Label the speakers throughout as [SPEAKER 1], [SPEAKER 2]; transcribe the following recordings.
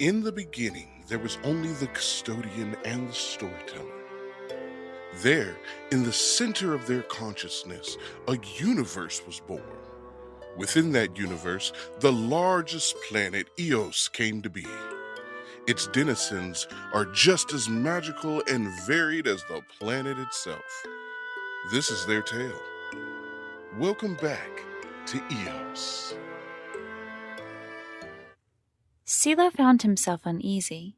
[SPEAKER 1] In the beginning, there was only the custodian and the storyteller. There, in the center of their consciousness, a universe was born. Within that universe, the largest planet, Eos, came to be. Its denizens are just as magical and varied as the planet itself. This is their tale. Welcome back to Eos.
[SPEAKER 2] Celo found himself uneasy.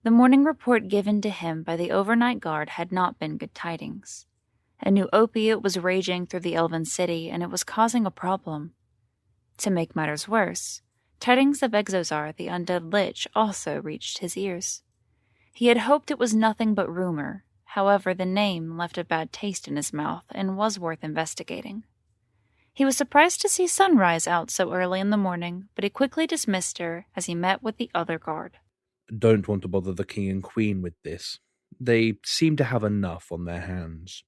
[SPEAKER 2] The morning report given to him by the overnight guard had not been good tidings. A new opiate was raging through the elven city, and it was causing a problem. To make matters worse, tidings of Exozar, the undead lich, also reached his ears. He had hoped it was nothing but rumor. However, the name left a bad taste in his mouth and was worth investigating. He was surprised to see Sunrise out so early in the morning, but he quickly dismissed her as he met with the other guard.
[SPEAKER 3] Don't want to bother the king and queen with this. They seem to have enough on their hands.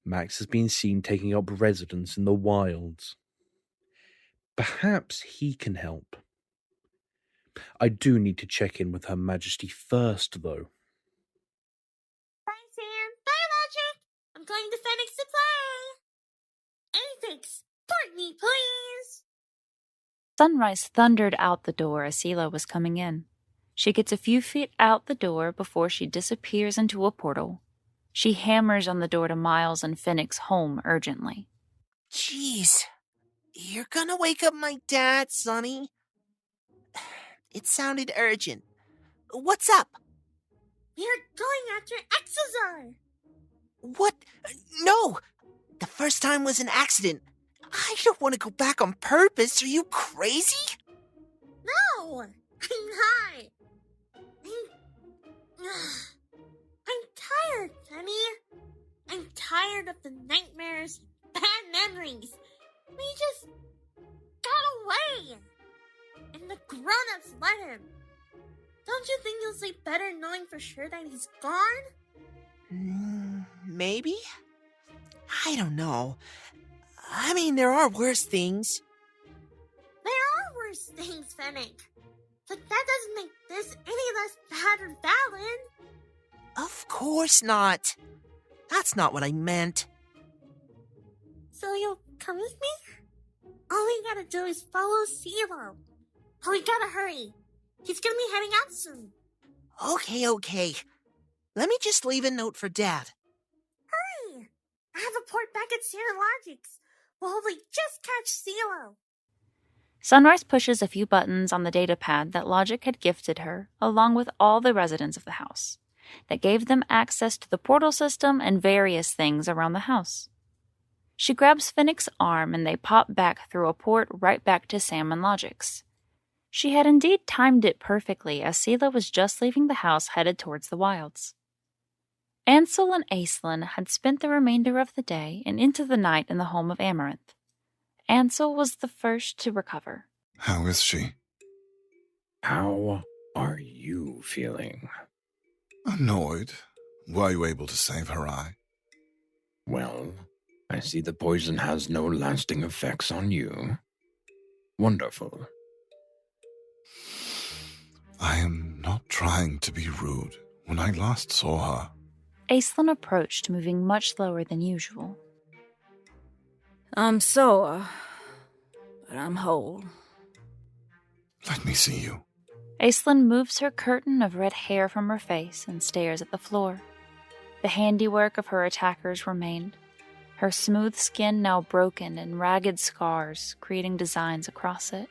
[SPEAKER 3] Max has been seen taking up residence in the wilds. Perhaps he can help. I do need to check in with Her Majesty first, though.
[SPEAKER 4] Bye, Sam. Bye, Logic. I'm going to Fennick to play. Anything, support me, please.
[SPEAKER 2] Sunrise thundered out the door as Celo was coming in. She gets a few feet out the door before she disappears into a portal. She hammers on the door to Miles and Fennick's home urgently.
[SPEAKER 5] Jeez. You're gonna wake up my dad, Sonny? It sounded urgent. What's up?
[SPEAKER 4] We're going after Exozar.
[SPEAKER 5] What? No! The first time was an accident. I don't want to go back on purpose. Are you crazy?
[SPEAKER 4] No, I'm not. I'm tired, Fenny. I'm tired of the nightmares, bad memories. We just got away. And the grown-ups let him. Don't you think you'll sleep better knowing for sure that he's gone?
[SPEAKER 5] Maybe? I don't know. I mean, there are worse things.
[SPEAKER 4] There are worse things, Fennick. But that doesn't make this any less bad or valid.
[SPEAKER 5] Of course not. That's not what I meant.
[SPEAKER 4] So you'll come with me? All we gotta do is follow Celo. Oh, we gotta hurry. He's gonna be heading out soon.
[SPEAKER 5] Okay. Let me just leave a note for Dad.
[SPEAKER 4] Hurry! I have a port back at Logics. We'll hopefully just catch Celo.
[SPEAKER 2] Sunrise pushes a few buttons on the datapad that Logic had gifted her, along with all the residents of the house. That gave them access to the portal system and various things around the house. She grabs Fennick's arm and they pop back through a port right back to Sam and Logic's. She had indeed timed it perfectly as Celo was just leaving the house headed towards the wilds. Ansel and Aislin had spent the remainder of the day and into the night in the home of Amaranth. Ansel was the first to recover.
[SPEAKER 6] How is she?
[SPEAKER 7] How are you feeling?
[SPEAKER 6] Annoyed. Were you able to save her eye?
[SPEAKER 7] Well, I see the poison has no lasting effects on you. Wonderful.
[SPEAKER 6] I am not trying to be rude. When I last saw her...
[SPEAKER 2] Aislin approached, moving much slower than usual.
[SPEAKER 8] I'm sore, but I'm whole.
[SPEAKER 6] Let me see you.
[SPEAKER 2] Aislin moves her curtain of red hair from her face and stares at the floor. The handiwork of her attackers remained, her smooth skin now broken and ragged scars creating designs across it.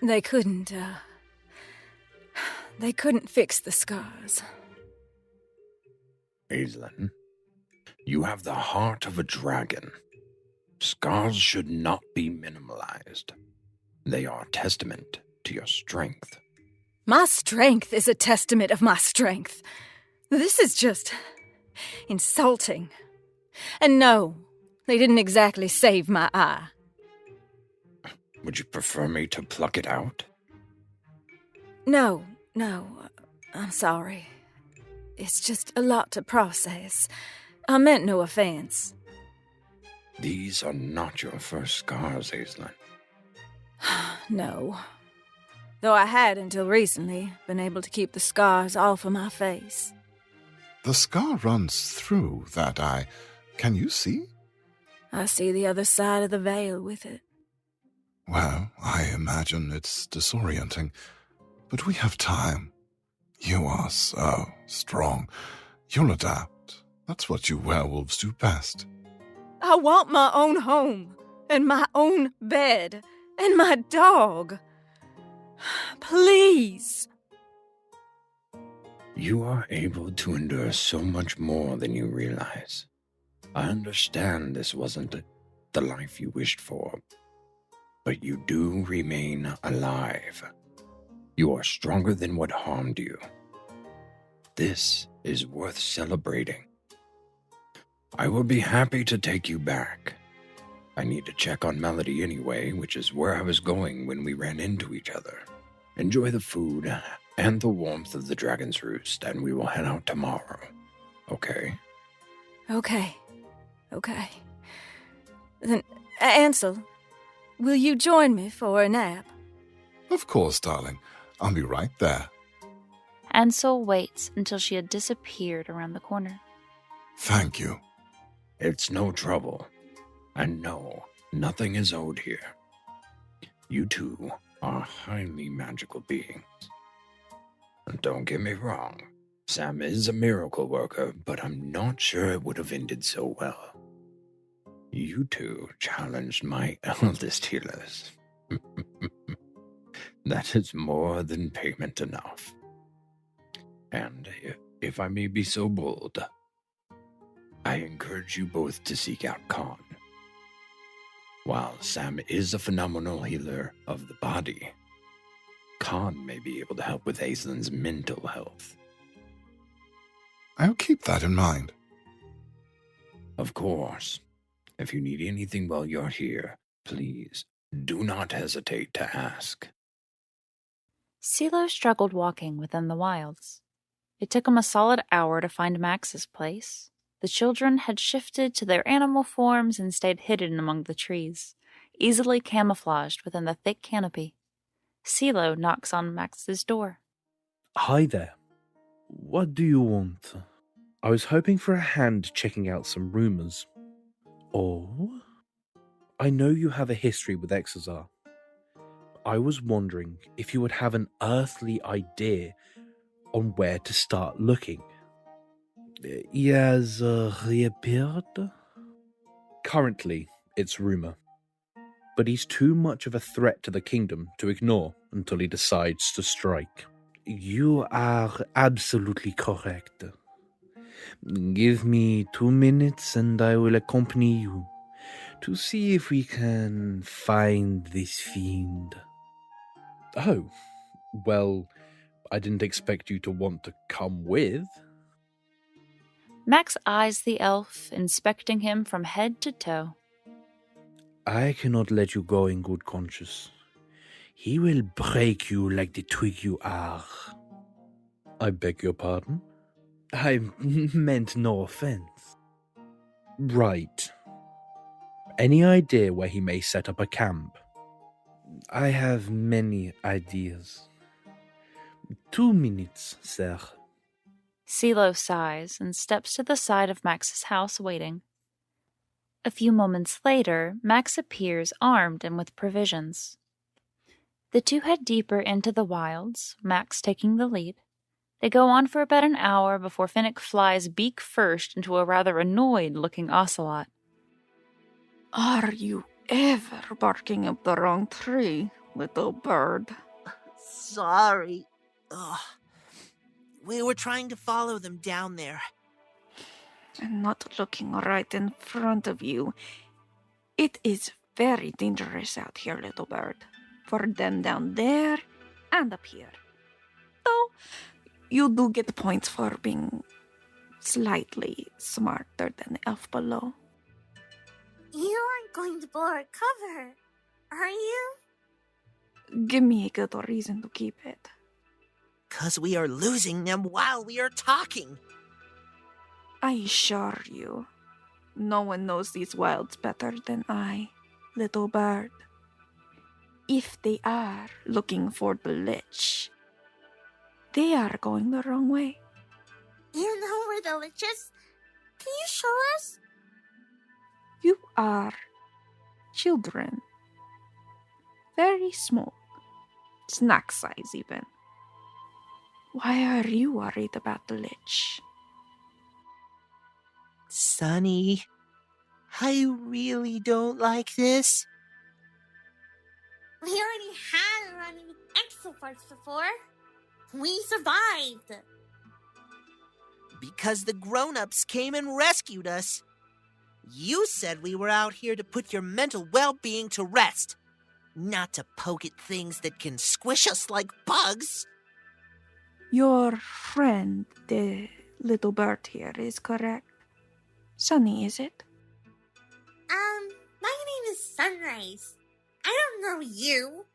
[SPEAKER 8] They couldn't fix the scars.
[SPEAKER 7] Aislin, you have the heart of a dragon. Scars should not be minimalized. They are a testament to your strength.
[SPEAKER 8] My strength is a testament of my strength. This is just insulting. And no, they didn't exactly save my eye.
[SPEAKER 7] Would you prefer me to pluck it out?
[SPEAKER 8] No, I'm sorry. It's just a lot to process. I meant no offense.
[SPEAKER 7] These are not your first scars, Aislin.
[SPEAKER 8] No. Though I had, until recently, been able to keep the scars off of my face.
[SPEAKER 6] The scar runs through that eye. Can you see?
[SPEAKER 8] I see the other side of the veil with it.
[SPEAKER 6] Well, I imagine it's disorienting, but we have time. You are so strong. You'll adapt. That's what you werewolves do best.
[SPEAKER 8] I want my own home, and my own bed, and my dog. Please.
[SPEAKER 7] You are able to endure so much more than you realize. I understand this wasn't the life you wished for, but you do remain alive. You are stronger than what harmed you. This is worth celebrating. I will be happy to take you back. I need to check on Melody anyway, which is where I was going when we ran into each other. Enjoy the food and the warmth of the Dragon's Roost, and we will head out tomorrow. Okay?
[SPEAKER 8] Okay. Then, Ansel, will you join me for a nap?
[SPEAKER 6] Of course, darling. I'll be right there.
[SPEAKER 2] Ansel waits until she had disappeared around the corner.
[SPEAKER 6] Thank you.
[SPEAKER 7] It's no trouble. And no, nothing is owed here. You two are highly magical beings. And don't get me wrong, Sam is a miracle worker, but I'm not sure it would have ended so well. You two challenged my eldest healers. That is more than payment enough. And if I may be so bold, I encourage you both to seek out Khan. While Sam is a phenomenal healer of the body, Khan may be able to help with Aislin's mental health.
[SPEAKER 6] I'll keep that in mind.
[SPEAKER 7] Of course. If you need anything while you're here, please do not hesitate to ask.
[SPEAKER 2] Celo struggled walking within the wilds. It took him a solid hour to find Max's place. The children had shifted to their animal forms and stayed hidden among the trees, easily camouflaged within the thick canopy. Celo knocks on Max's door.
[SPEAKER 3] Hi there. What do you want? I was hoping for a hand checking out some rumors. Oh? I know you have a history with Exozar. I was wondering if you would have an earthly idea on where to start looking. He has reappeared? Currently, it's rumor. But he's too much of a threat to the kingdom to ignore until he decides to strike. You are absolutely correct. Give me 2 minutes and I will accompany you to see if we can find this fiend. Oh, well, I didn't expect you to want to come with.
[SPEAKER 2] Max eyes the elf, inspecting him from head to toe.
[SPEAKER 3] I cannot let you go in good conscience. He will break you like the twig you are. I beg your pardon? I meant no offense. Right. Any idea where he may set up a camp? I have many ideas. 2 minutes, sir.
[SPEAKER 2] Celo sighs and steps to the side of Max's house, waiting. A few moments later, Max appears armed and with provisions. The two head deeper into the wilds, Max taking the lead. They go on for about an hour before Fennick flies beak first into a rather annoyed-looking ocelot.
[SPEAKER 9] Are you ever barking up the wrong tree, little bird?
[SPEAKER 5] Sorry. Ugh. We were trying to follow them down there.
[SPEAKER 9] And not looking right in front of you. It is very dangerous out here, little bird. For them down there and up here. Though, you do get points for being slightly smarter than the elf below.
[SPEAKER 4] You aren't going to blow our cover, are you?
[SPEAKER 9] Give me a good reason to keep it.
[SPEAKER 5] 'Cause we are losing them while we are talking.
[SPEAKER 9] I assure you, no one knows these wilds better than I, little bird. if they are looking for the Lich, they are going the wrong way.
[SPEAKER 4] You know where the Lich is? Can you show us?
[SPEAKER 9] You are children. Very small. Snack size, even. Why are you worried about the Lich?
[SPEAKER 5] Sonny, I really don't like this.
[SPEAKER 4] We already had a run with exofarts before. We survived.
[SPEAKER 5] Because the grown-ups came and rescued us. You said we were out here to put your mental well-being to rest, not to poke at things that can squish us like bugs.
[SPEAKER 9] Your friend, the little bird here, is correct. Sunny, is it?
[SPEAKER 4] My name is Sunrise. I don't know you.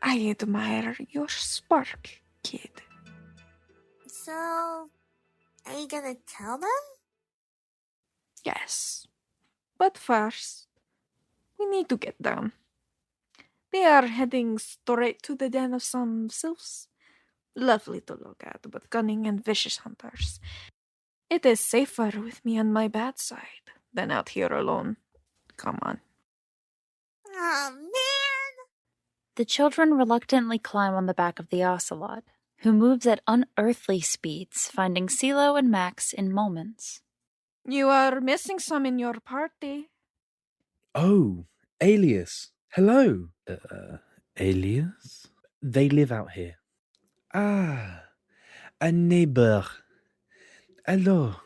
[SPEAKER 9] I admire your spark, kid.
[SPEAKER 4] So, are you gonna tell them?
[SPEAKER 9] Yes. But first, we need to get down. They are heading straight to the den of some sylphs. Lovely to look at, but cunning and vicious hunters. It is safer with me on my bad side than out here alone. Come on.
[SPEAKER 4] Oh, man!
[SPEAKER 2] The children reluctantly climb on the back of the ocelot, who moves at unearthly speeds, finding Celo and Max in moments.
[SPEAKER 9] You are missing some in your party.
[SPEAKER 3] Oh, Alias. Hello. Alias? They live out here. Ah, a neighbor. Hello.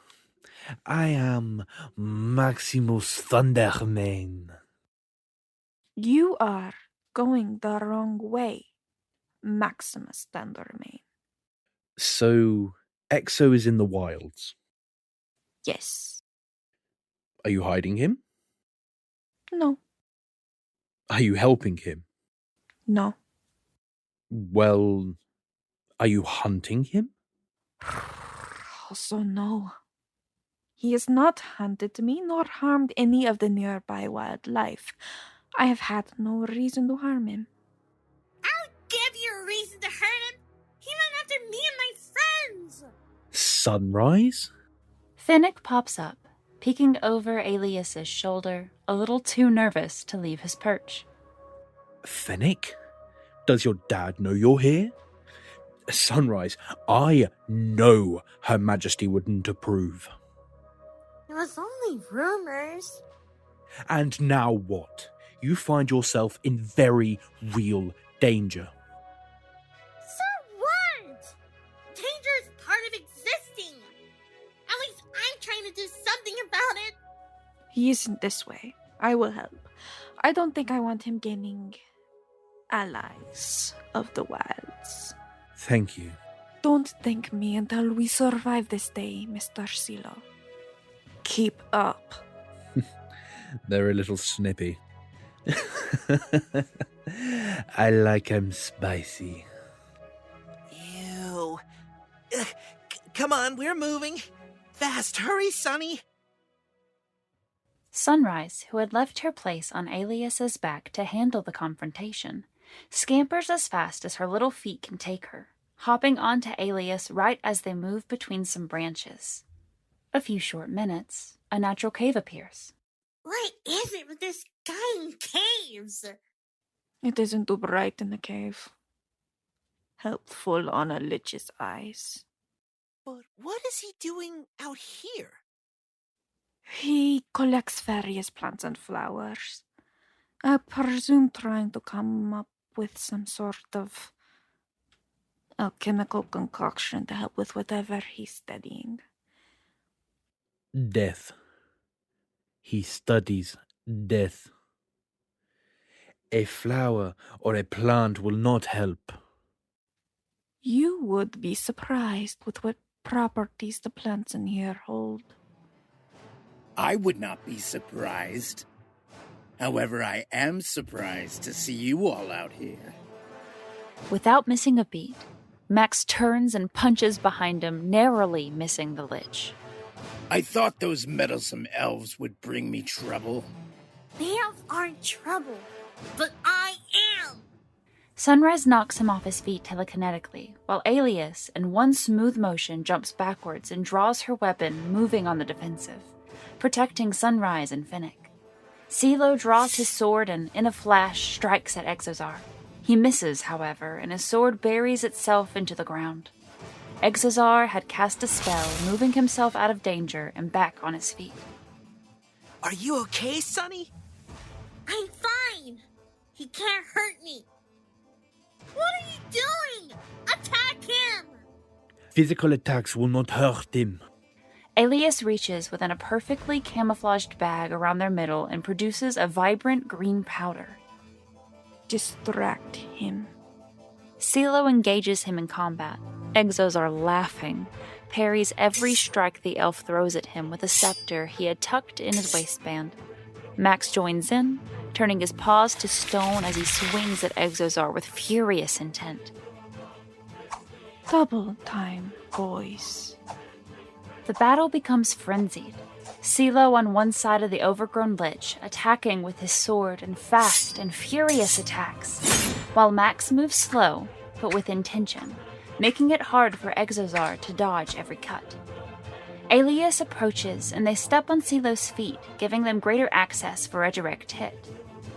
[SPEAKER 3] I am Maximus Thundermane.
[SPEAKER 9] You are going the wrong way, Maximus Thundermane.
[SPEAKER 3] So, Exo is in the wilds.
[SPEAKER 9] Yes.
[SPEAKER 3] Are you hiding him?
[SPEAKER 9] No.
[SPEAKER 3] Are you helping him?
[SPEAKER 9] No.
[SPEAKER 3] Well, are you hunting him?
[SPEAKER 9] Also, no. He has not hunted me nor harmed any of the nearby wildlife. I have had no reason to harm him.
[SPEAKER 4] I'll give you a reason to hurt him. He went after me and my friends.
[SPEAKER 3] Sunrise?
[SPEAKER 2] Fennick pops up, peeking over Alias's shoulder, a little too nervous to leave his perch.
[SPEAKER 3] Fennick? Does your dad know you're here? Sunrise, I know Her Majesty wouldn't approve.
[SPEAKER 4] It was only rumors.
[SPEAKER 3] And now what? You find yourself in very real danger.
[SPEAKER 4] So what? Danger is part of existing. At least I'm trying to do something about it.
[SPEAKER 9] He isn't this way. I will help. I don't think I want him gaining allies of the wilds.
[SPEAKER 3] Thank you.
[SPEAKER 9] Don't thank me until we survive this day, Mr. Celo. Keep up.
[SPEAKER 3] They're a little snippy. I like 'em spicy.
[SPEAKER 5] Ew. Come on, we're moving. Fast, hurry, Sonny.
[SPEAKER 2] Sunrise, who had left her place on Alias's back to handle the confrontation, scampers as fast as her little feet can take her, hopping onto Alias right as they move between some branches. A few short minutes, a natural cave appears.
[SPEAKER 4] What is it with this guy in caves?
[SPEAKER 9] It isn't too bright in the cave. Helpful on a lich's eyes.
[SPEAKER 5] But what is he doing out here?
[SPEAKER 9] He collects various plants and flowers. I presume trying to come up with some sort of alchemical concoction to help with whatever he's studying.
[SPEAKER 3] Death. He studies death. A flower or a plant will not help.
[SPEAKER 9] You would be surprised with what properties the plants in here hold.
[SPEAKER 10] I would not be surprised. However, I am surprised to see you all out here.
[SPEAKER 2] Without missing a beat, Max turns and punches behind him, narrowly missing the lich.
[SPEAKER 10] I thought those meddlesome elves would bring me trouble.
[SPEAKER 4] The elves are in trouble, but I am!
[SPEAKER 2] Sunrise knocks him off his feet telekinetically, while Alias, in one smooth motion, jumps backwards and draws her weapon, moving on the defensive, protecting Sunrise and Fennick. Celo draws his sword and, in a flash, strikes at Exozar. He misses, however, and his sword buries itself into the ground. Exozar had cast a spell, moving himself out of danger and back on his feet.
[SPEAKER 5] Are you okay, Sonny?
[SPEAKER 4] I'm fine! He can't hurt me! What are you doing? Attack him!
[SPEAKER 3] Physical attacks will not hurt him.
[SPEAKER 2] Alias reaches within a perfectly camouflaged bag around their middle and produces a vibrant green powder.
[SPEAKER 9] Distract him.
[SPEAKER 2] Celo engages him in combat. Exozar, laughing, parries every strike the elf throws at him with a scepter he had tucked in his waistband. Max joins in, turning his paws to stone as he swings at Exozar with furious intent.
[SPEAKER 9] Double time, boys.
[SPEAKER 2] The battle becomes frenzied. Celo on one side of the overgrown lich, attacking with his sword in fast and furious attacks, while Max moves slow, but with intention, making it hard for Exozar to dodge every cut. Alias approaches, and they step on Celo's feet, giving them greater access for a direct hit.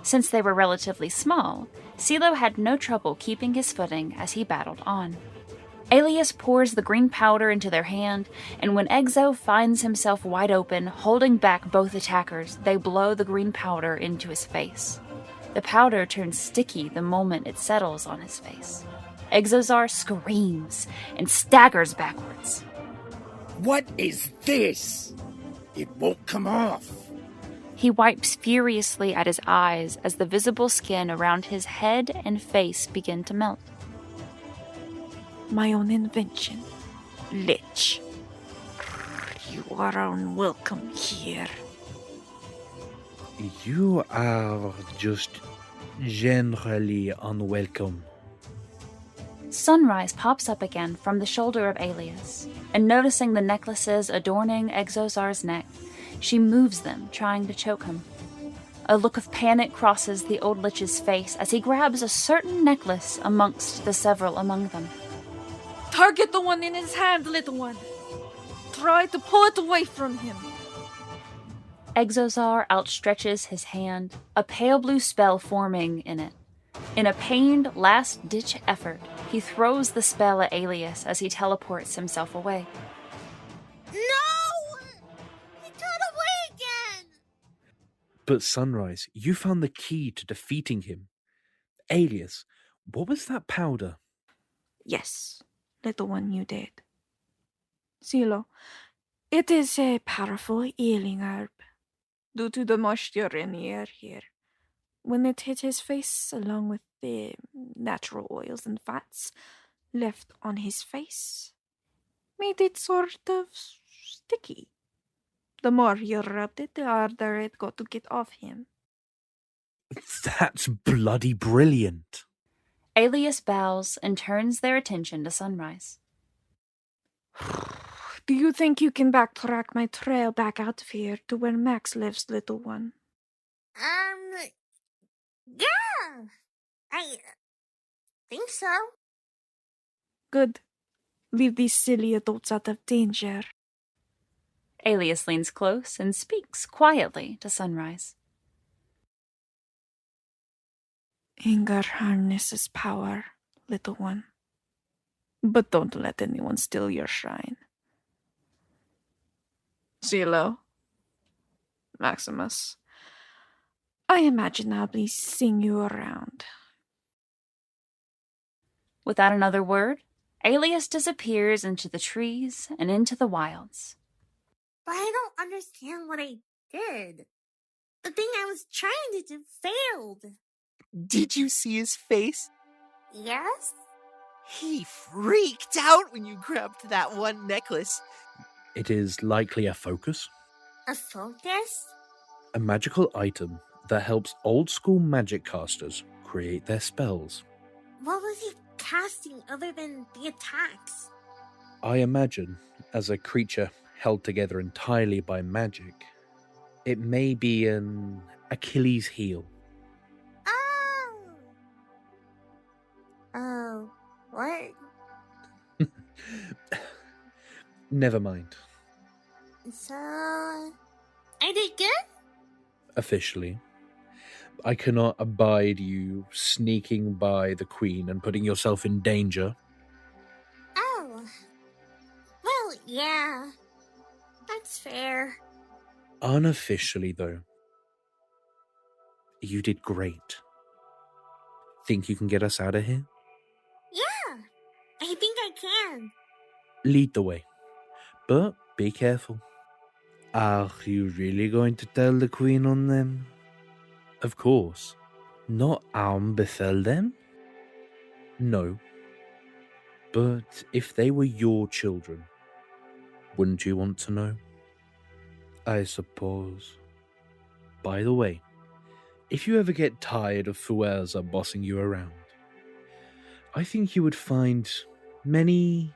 [SPEAKER 2] Since they were relatively small, Celo had no trouble keeping his footing as he battled on. Alias pours the green powder into their hand, and when Exo finds himself wide open, holding back both attackers, they blow the green powder into his face. The powder turns sticky the moment it settles on his face. Exozar screams and staggers backwards.
[SPEAKER 10] What is this? It won't come off.
[SPEAKER 2] He wipes furiously at his eyes as the visible skin around his head and face begin to melt.
[SPEAKER 9] My own invention. Lich. You are unwelcome here.
[SPEAKER 3] You are just generally unwelcome.
[SPEAKER 2] Sunrise pops up again from the shoulder of Alias, and noticing the necklaces adorning Exozar's neck, she moves them, trying to choke him. A look of panic crosses the old lich's face as he grabs a certain necklace amongst the several among them.
[SPEAKER 9] Target the one in his hand, little one. Try to pull it away from him.
[SPEAKER 2] Exozar outstretches his hand, a pale blue spell forming in it. In a pained, last-ditch effort, he throws the spell at Alias as he teleports himself away.
[SPEAKER 4] No! He got away again!
[SPEAKER 3] But Sunrise, you found the key to defeating him. Alias, what was that powder?
[SPEAKER 9] Yes, little one, you did. Celo, it is a powerful healing herb. Due to the moisture in the air here, when it hit his face along with the natural oils and fats left on his face, made it sort of sticky. The more he rubbed it, the harder it got to get off him.
[SPEAKER 3] That's bloody brilliant.
[SPEAKER 2] Alias bows and turns their attention to Sunrise.
[SPEAKER 9] Do you think you can backtrack my trail back out of here to where Max lives, little one?
[SPEAKER 4] Yeah! I think so.
[SPEAKER 9] Good. Leave these silly adults out of danger.
[SPEAKER 2] Alias leans close and speaks quietly to Sunrise.
[SPEAKER 9] Anger harnesses power, little one. But don't let anyone steal your shine. Celo. Maximus. I imagine I'll be seeing you around.
[SPEAKER 2] Without another word, Alias disappears into the trees and into the wilds.
[SPEAKER 4] But I don't understand what I did. The thing I was trying to do failed.
[SPEAKER 5] Did you see his face?
[SPEAKER 4] Yes?
[SPEAKER 5] He freaked out when you grabbed that one necklace.
[SPEAKER 3] It is likely a focus,
[SPEAKER 4] A focus?
[SPEAKER 3] a magical item that helps old-school magic casters create their spells.
[SPEAKER 4] What was he casting other than the attacks?
[SPEAKER 3] I imagine, as a creature held together entirely by magic, It may be an Achilles heel.
[SPEAKER 4] Oh! Oh, what?
[SPEAKER 3] Never mind.
[SPEAKER 4] So, I did good?
[SPEAKER 3] Officially. I cannot abide you sneaking by the Queen and putting yourself in danger.
[SPEAKER 4] Oh. Well, yeah. That's fair.
[SPEAKER 3] Unofficially, though, you did great. Think you can get us out of here?
[SPEAKER 4] Yeah, I think I can.
[SPEAKER 3] Lead the way. But be careful. Are you really going to tell the Queen on them? Of course. Not Alm befell them? No. But if they were your children, wouldn't you want to know? I suppose. By the way, if you ever get tired of Fuerza bossing you around, I think you would find many,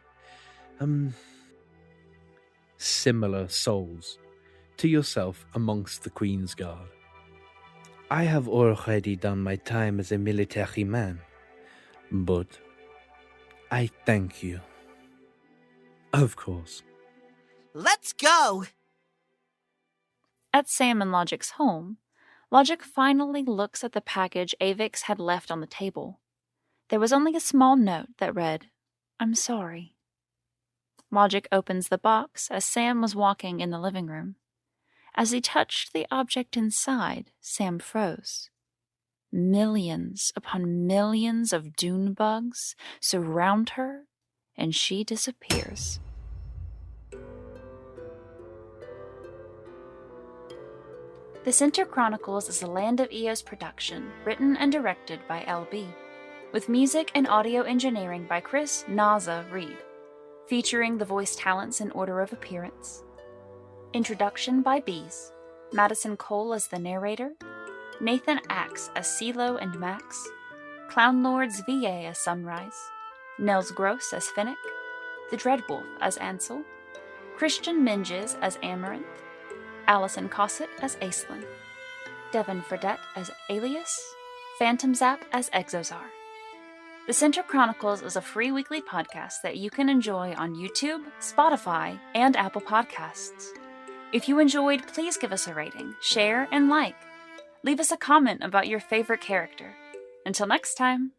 [SPEAKER 3] similar souls to yourself amongst the Queen's Guard. I have already done my time as a military man, but I thank you. Of course.
[SPEAKER 5] Let's go!
[SPEAKER 2] At Sam and Logic's home, Logic finally looks at the package Avix had left on the table. There was only a small note that read, "I'm sorry." Logic opens the box as Sam was walking in the living room. As he touched the object inside, Sam froze. Millions upon millions of dune bugs surround her, and she disappears. The Center Chronicles is a Land of Eos production, written and directed by LB, with music and audio engineering by Naaza Reid, featuring the voice talents in order of appearance. Introduction by Beaz, Madison Cole as the narrator, NathanActs as Celo and Max, ClownlordzVA as Sunrise, Nels Gross as Fennick, the Dreadwolf as Ansel, Christian Minges as Amaranth, Allison Cossitt as Aislin, Devanne Fredette as Alias, FantomZap as Exozar. The Center Chronicles is a free weekly podcast that you can enjoy on YouTube, Spotify, and Apple Podcasts. If you enjoyed, please give us a rating, share, and like. Leave us a comment about your favorite character. Until next time.